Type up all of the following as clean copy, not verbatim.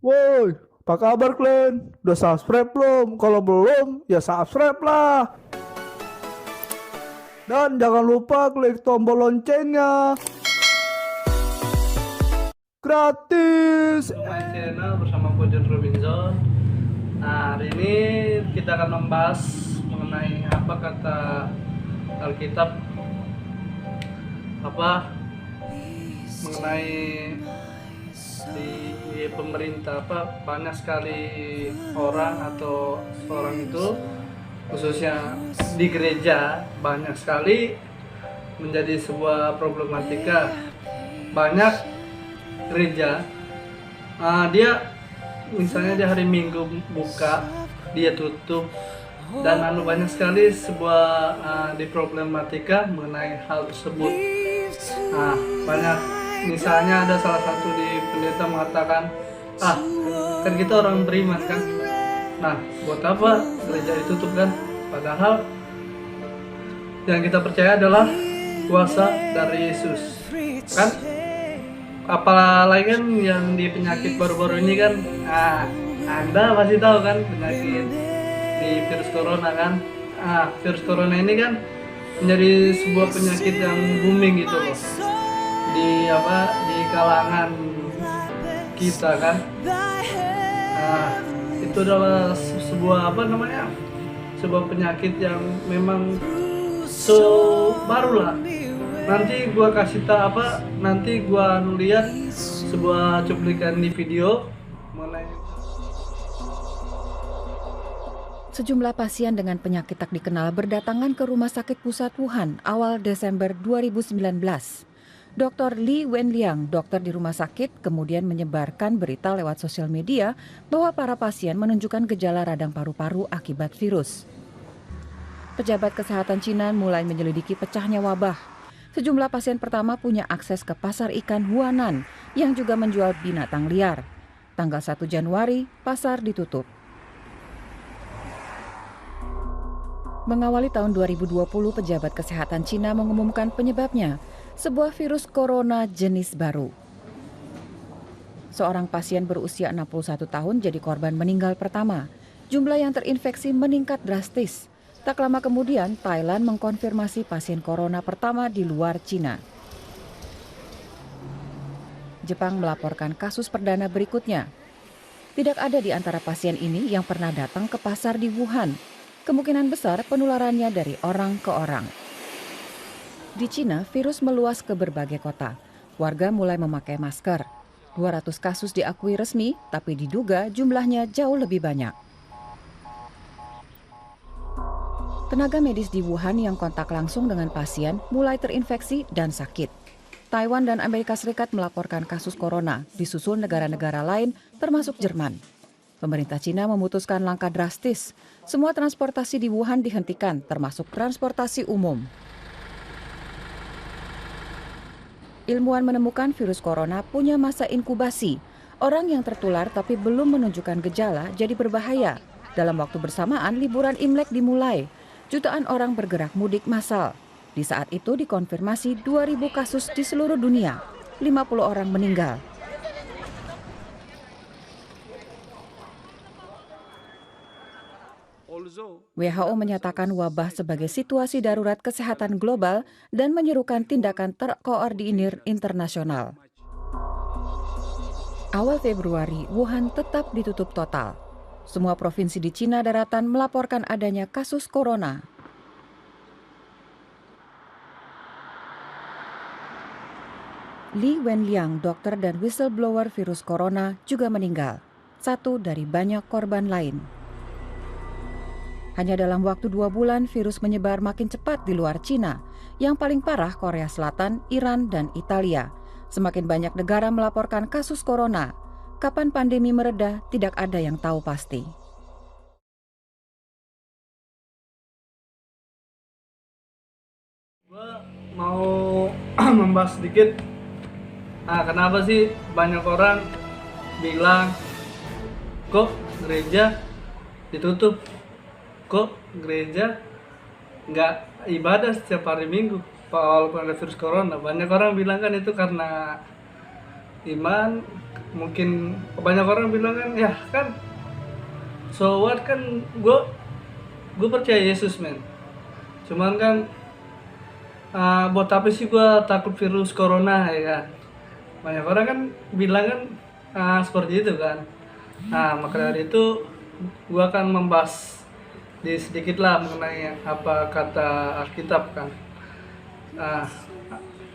Woi, apa kabar kalian? Udah subscribe belum? Kalau belum, ya subscribe lah. Dan jangan lupa klik tombol loncengnya. Gratis. My channel bersama Pujon Robinson. Nah, hari ini kita akan membahas mengenai apa kata Alkitab, apa mengenai di pemerintah, apa banyak sekali orang atau seorang itu khususnya di gereja banyak sekali menjadi sebuah problematika. Banyak gereja dia misalnya di hari Minggu buka, dia tutup, dan banyak sekali sebuah di problematika mengenai hal tersebut. Banyak, misalnya ada salah satu di pendeta mengatakan, kan kita orang beriman kan, nah buat apa gereja ditutup kan, padahal yang kita percaya adalah kuasa dari Yesus kan. Apalagi kan yang di penyakit baru-baru ini kan, Anda pasti tahu kan penyakit di virus corona kan. Virus corona ini kan menjadi sebuah penyakit yang booming gitu loh di kalangan kita kan. Itu adalah sebuah sebuah penyakit yang memang baru lah. Nanti gua nanti gua lihat sebuah cuplikan di video mengenai Sejumlah pasien dengan penyakit tak dikenal berdatangan ke Rumah Sakit Pusat Wuhan awal Desember 2019. Dr. Li Wenliang, dokter di rumah sakit, kemudian menyebarkan berita lewat sosial media bahwa para pasien menunjukkan gejala radang paru-paru akibat virus. Pejabat kesehatan Cina mulai menyelidiki pecahnya wabah. Sejumlah pasien pertama punya akses ke pasar ikan Huanan yang juga menjual binatang liar. Tanggal 1 Januari, pasar ditutup. Mengawali tahun 2020, pejabat kesehatan Cina mengumumkan penyebabnya, sebuah virus corona jenis baru. Seorang pasien berusia 61 tahun jadi korban meninggal pertama. Jumlah yang terinfeksi meningkat drastis. Tak lama kemudian, Thailand mengkonfirmasi pasien corona pertama di luar Cina. Jepang melaporkan kasus perdana berikutnya. Tidak ada di antara pasien ini yang pernah datang ke pasar di Wuhan. Kemungkinan besar penularannya dari orang ke orang. Di Cina, virus meluas ke berbagai kota. Warga mulai memakai masker. 200 kasus diakui resmi, tapi diduga jumlahnya jauh lebih banyak. Tenaga medis di Wuhan yang kontak langsung dengan pasien mulai terinfeksi dan sakit. Taiwan dan Amerika Serikat melaporkan kasus corona, disusul negara-negara lain termasuk Jerman. Pemerintah Cina memutuskan langkah drastis. Semua transportasi di Wuhan dihentikan, termasuk transportasi umum. Ilmuwan menemukan virus corona punya masa inkubasi. Orang yang tertular tapi belum menunjukkan gejala jadi berbahaya. Dalam waktu bersamaan, liburan Imlek dimulai. Jutaan orang bergerak mudik massal. Di saat itu dikonfirmasi 2.000 kasus di seluruh dunia. 50 orang meninggal. WHO menyatakan wabah sebagai situasi darurat kesehatan global dan menyerukan tindakan terkoordinir internasional. Awal Februari, Wuhan tetap ditutup total. Semua provinsi di Cina daratan melaporkan adanya kasus corona. Li Wenliang, dokter dan whistleblower virus corona, juga meninggal. Satu dari banyak korban lain. Hanya dalam waktu 2 bulan, virus menyebar makin cepat di luar Cina. Yang paling parah Korea Selatan, Iran, dan Italia. Semakin banyak negara melaporkan kasus corona. Kapan pandemi mereda, tidak ada yang tahu pasti. gua mau membahas sedikit. Kenapa sih banyak orang bilang kok gereja ditutup? Kok gereja nggak ibadah setiap hari Minggu walaupun ada virus corona? Banyak orang bilang kan itu karena iman mungkin banyak orang bilang kan, ya kan, so what, kan gue percaya Yesus men. Cuman kan buat apa sih gue takut virus corona ya kan. Banyak orang kan bilang kan seperti itu kan. Nah maka dari itu gue akan membahas sedikit lah mengenai apa kata Alkitab kan.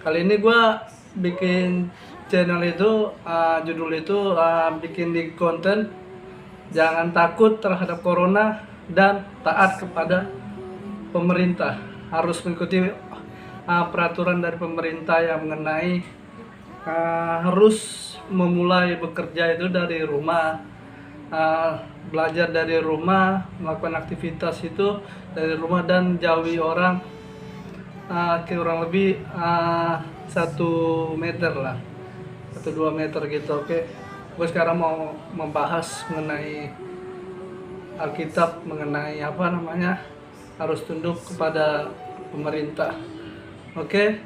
Kali ini gue bikin channel itu, judul itu bikin di konten jangan takut terhadap corona dan taat kepada pemerintah. Harus mengikuti peraturan dari pemerintah yang mengenai harus memulai bekerja itu dari rumah, belajar dari rumah, melakukan aktivitas itu dari rumah, dan jauhi orang kurang lebih 1 meter lah, 1-2 meter gitu. Oke, gue sekarang mau membahas mengenai Alkitab, mengenai apa namanya, harus tunduk kepada pemerintah. Oke,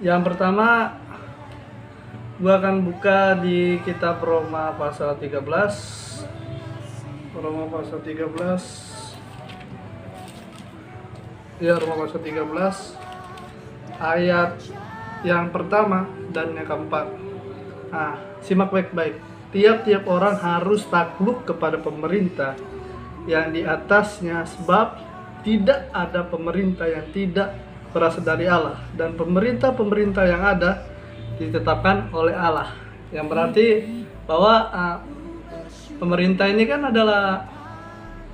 yang pertama gue akan buka di kitab Roma pasal 13. Roma pasal 13. Ya, Roma pasal 13 ayat yang pertama dan yang keempat. Simak baik-baik. Tiap-tiap orang harus takluk kepada pemerintah yang di atasnya, sebab tidak ada pemerintah yang tidak berasal dari Allah, dan pemerintah-pemerintah yang ada ditetapkan oleh Allah. Yang berarti bahwa pemerintah ini kan adalah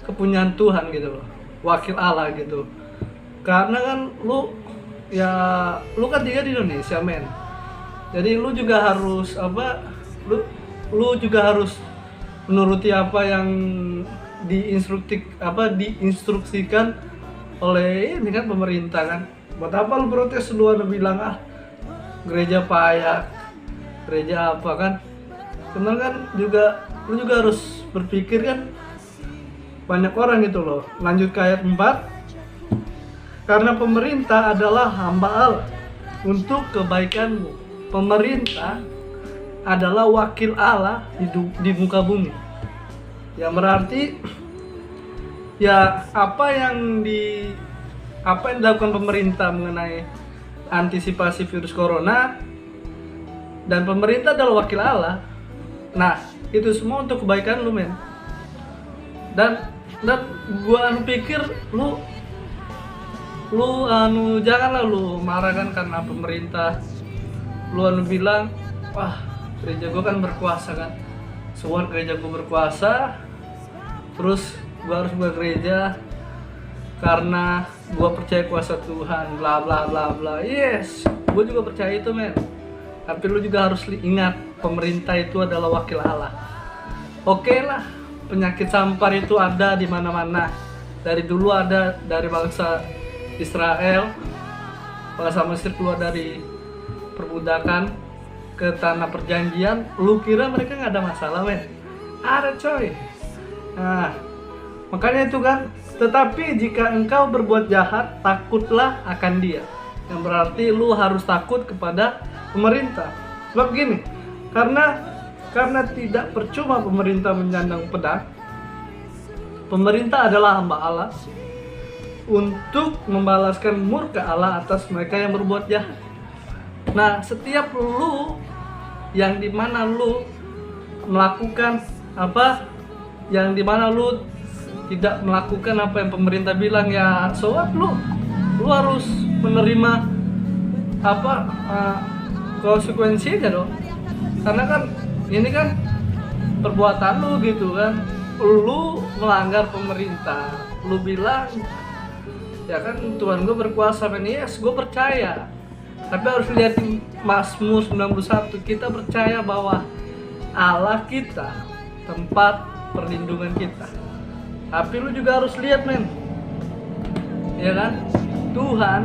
kepunyaan Tuhan gitu loh, wakil Allah gitu. Karena kan lu kan tinggal di Indonesia men, jadi lu juga harus lu juga harus menuruti apa yang diinstruksikan oleh ini kan pemerintah kan. Buat apa lu protes, lu bilang gereja payah, gereja apa kan. Karena kan lu juga harus berpikir kan, banyak orang gitu loh. Lanjut ke ayat 4. Karena pemerintah adalah hamba Allah untuk kebaikanmu. Pemerintah adalah wakil Allah di muka bumi. Yang berarti ya apa yang dilakukan pemerintah mengenai antisipasi virus corona, dan pemerintah adalah wakil Allah. Nah, itu semua untuk kebaikan lu men. Dan gua pikir lu janganlah lu marah kan karena pemerintah. Lu bilang, wah gereja gua kan berkuasa kan, semua gereja gua berkuasa, terus gua harus buat gereja karena gua percaya kuasa Tuhan, bla bla bla bla. Yes, gua juga percaya itu men. Tapi lu juga harus ingat, pemerintah itu adalah wakil Allah. Oke lah, penyakit sampar itu ada di mana-mana. Dari dulu ada, dari bangsa Israel, bangsa Mesir keluar dari perbudakan ke tanah perjanjian. Lu kira mereka nggak ada masalah men? Ada coy. Nah, makanya itu kan. Tetapi jika engkau berbuat jahat, takutlah akan dia. Yang berarti lu harus takut kepada pemerintah. Sebab gini, karena tidak percuma pemerintah menyandang pedang. Pemerintah adalah hamba Allah untuk membalaskan murka Allah atas mereka yang berbuat jahat. Nah, setiap lu yang dimana lu melakukan yang dimana lu tidak melakukan apa yang pemerintah bilang, ya soal lu harus menerima konsekuensinya dong. Karena kan ini kan perbuatan lu gitu kan, lu melanggar pemerintah. Lu bilang ya kan Tuhan gue berkuasa men. Yes, gue percaya. Tapi harus lihat Mazmur 91, kita percaya bahwa Allah kita tempat perlindungan kita. Tapi lu juga harus lihat men, ya kan, Tuhan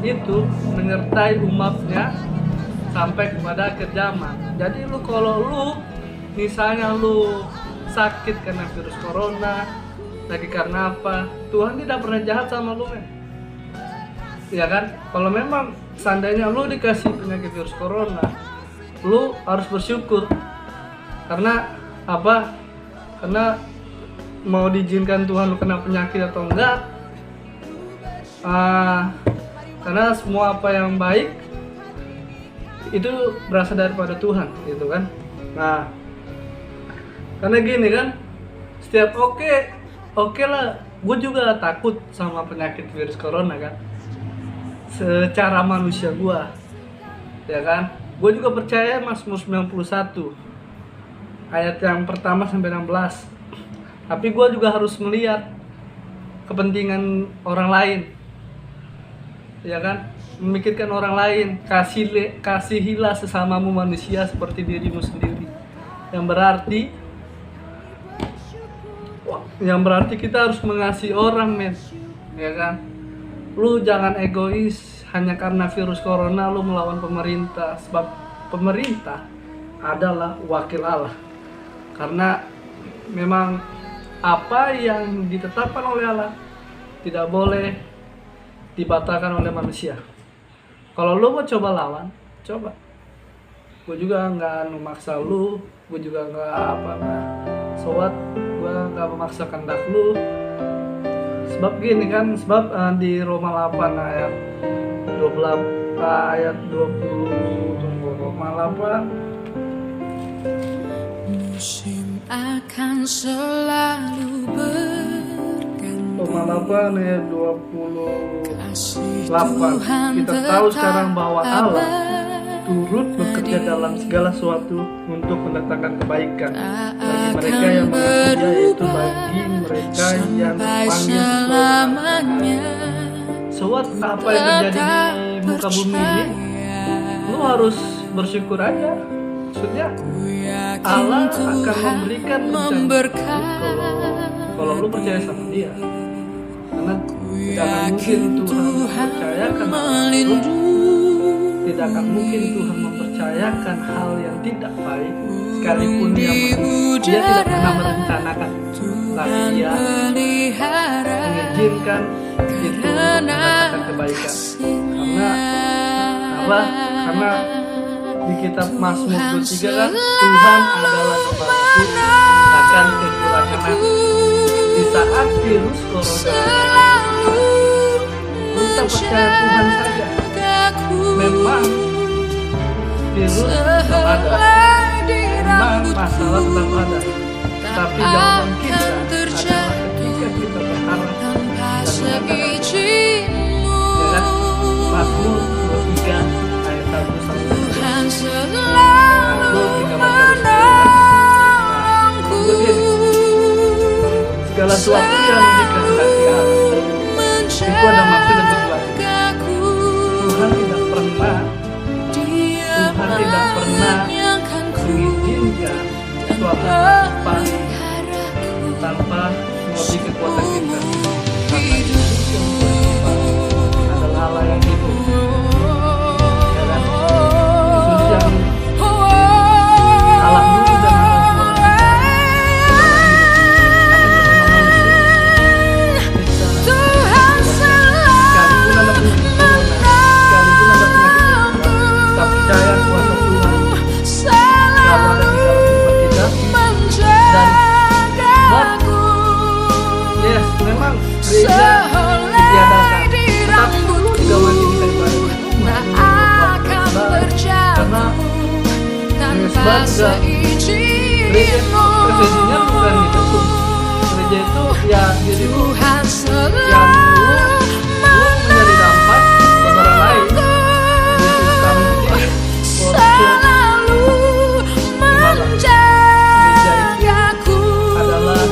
itu menyertai umatnya sampai kepada akhir zaman. Jadi kalau lu misalnya lu sakit karena virus corona, lagi karena apa, Tuhan tidak pernah jahat sama lu men. Ya kan, kalau memang seandainya lu dikasih penyakit virus corona, lu harus bersyukur. Karena apa? Karena mau diizinkan Tuhan lu kena penyakit atau enggak, karena semua apa yang baik itu berasal daripada Tuhan, gitu kan. Nah, karena gini kan, setiap oke lah, gue juga takut sama penyakit virus corona kan, secara manusia gue, ya kan. Gue juga percaya Mazmur 91 ayat yang pertama sampai 16. Tapi gue juga harus melihat kepentingan orang lain, ya kan, memikirkan orang lain. Kasihilah sesamamu manusia seperti dirimu sendiri. Yang berarti kita harus mengasihi orang, men, ya kan. Lu jangan egois hanya karena virus corona lu melawan pemerintah, sebab pemerintah adalah wakil Allah. Karena memang apa yang ditetapkan oleh Allah tidak boleh dibatalkan oleh manusia. Kalau lu mau coba lawan, coba. Gue juga nggak memaksa lu, gue juga nggak gue nggak memaksa kehendak lu. Sebab gini kan, di Roma 8 ayat 20, tunggu, Roma 8. Musim akan selalu berganti. Roma 8 ayat 28. Kita tahu sekarang bahwa Allah turut bekerja dalam segala sesuatu untuk mendatangkan kebaikan bagi mereka yang mengasihi Dia, yaitu bagi mereka yang dipanggil selamanya. Suatu apa yang terjadi di muka bumi ini, lu harus bersyukur aja. Maksudnya Allah akan memberikan kalau lu percaya sama Dia. Karena tidak akan mungkin Tuhan mempercayakan hal yang tidak baik, sekalipun Dia tidak pernah merencanakan, tapi Dia mengizinkan itu untuk mendatangkan kebaikan. Karena di kitab Mazmur 23 kan, Tuhan adalah gembalaku, akan kekurangan. Di saat virus corona, kita percaya Tuhan saja. Memang virus tetap ada, memang masalah tetap ada, tapi jawaban kita adalah ketika kita berharap dan mengatakan, ya, Mazmur 23 ayat 1 sampai 2. Segala sesuatu yang dikehendaki Allah itu ada maksud dan tujuan. Tuhan tidak pernah mengizinkan suatu tanpa mengerti kekuatan kita. Karena itu adalah Allah yang hidup. Ya kan? Yesus yang Allah dulu dan gereja bukan ditutup. Gereja itu ya jadi Tuhan yang menjadi dampak bagi orang lain. Yesus kami selalu menjagaku, adalah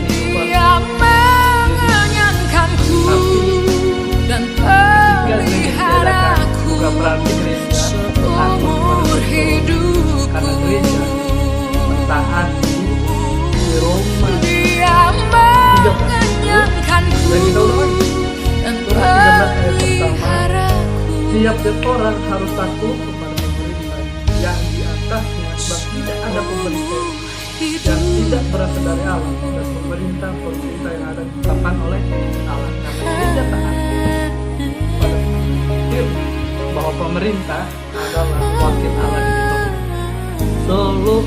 Dia mengenyangkanku dan peliharaku bukan berarti gereja seumur hidup. Karena gereja mentaati di Roma Dia mengenyangkanku dan peliharaku. Tiap orang harus takut kepada pemerintah yang di atasnya, sebab tidak ada pemerintah yang tidak berasal dari Allah, dan pemerintah yang ada ditetapkan oleh Allah. Karena gereja taat pada firman bahwa bahwa pemerintah adalah wakil Allah di muka bumi. So lu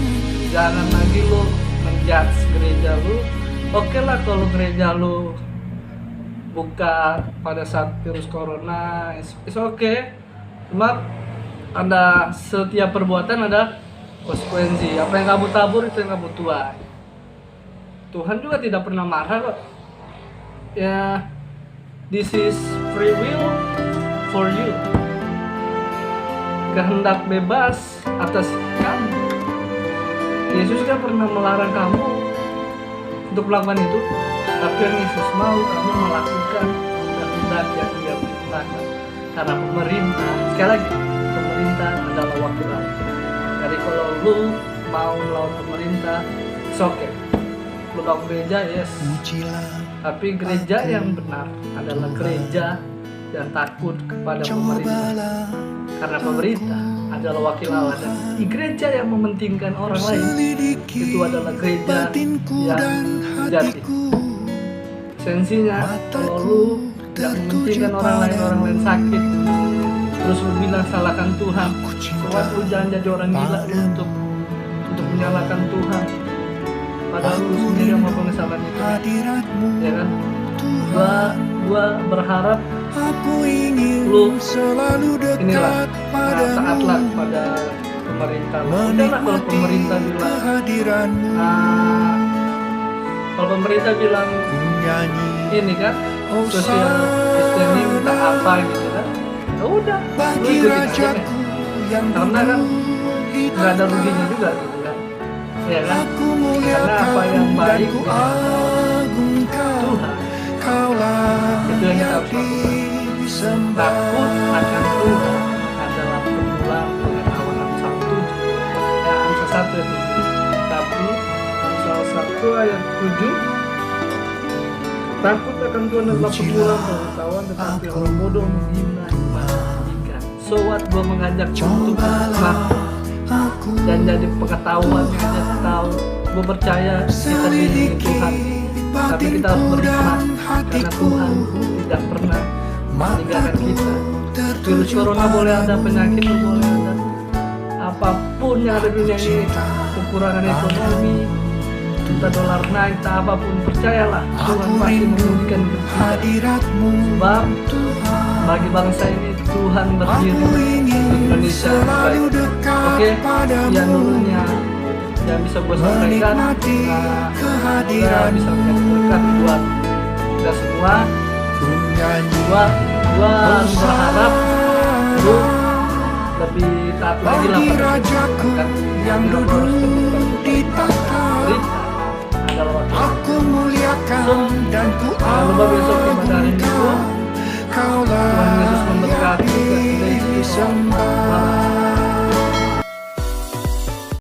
jangan lagi lu menjudge gereja lu. Oke lah kalau gereja lu buka pada saat virus corona, it's okay. Cuma ada setiap perbuatan ada konsekuensi. Apa yang kamu tabur itu yang kamu tuai. Tuhan juga tidak pernah marah kok. Ya, this is free will for you. Kehendak bebas atas kamu. Yesus kan pernah melarang kamu untuk melakukan itu, tapi yang Yesus mau kamu melakukan kehendak yang Dia perintahkan. Karena pemerintah, sekali lagi, pemerintah adalah wakil Allah. Jadi kalau lu mau melawan pemerintah, it's okay. Lu mau gereja, yes. Tapi gereja yang benar adalah gereja yang takut kepada pemerintah. Karena pemerintah adalah wakil Allah, dan di gereja yang mementingkan orang lain itu adalah gereja yang sejati. Esensinya, kalau lu tidak mementingkan orang lain sakit, terus lu bilang salahkan Tuhan, soal lu jangan jadi orang gila lu untuk menyalahkan Tuhan. Padahal lu sendiri yang melakukan kesalahan itu, ya kan? Gua berharap lu inilah taatlah pada pemerintah. Udahlah kalau pemerintah bilang ini kan social distancing minta apa gitu kan, ya udah lu ikutin aja deh. Karena kan nggak ada ruginya juga gitu kan, ya kan? Karena apa yang baik Tuhan itu yang kita harus lakukan. Takut akan Tuhan adalah permulaan pengetahuan Amsal 7 Amsal 1 ayat 7. Tapi Amsal 1 ayat 7, takut akan Tuhan adalah permulaan pengetahuan, tetapi orang bodoh menghina iman. So what, gua mengajak untuk takut dan jadi pengetahuan, jadi tahu. Gua percaya kita dilindungi Tuhan, tapi kita harus berhikmat karena Tuhan tidak pernah meninggalkan kita. Virus corona boleh ada, penyakit boleh ada, apapun yang ada di dunia ini, kekurangan ekonomi, kita dolar naik, apapun, percayalah Tuhan pasti memulihkan kita. Sebab bagi bangsa ini Tuhan berdiri, Indonesia baik. Oke, yang dulunya yang bisa gue sampaikan, semoga bisa menjadi berkat buat kita semua. Gua berharap lu lebih taat lagi lah pada Tuhan, yang duduk di tahta adalah wakil. So, jangan lupa besok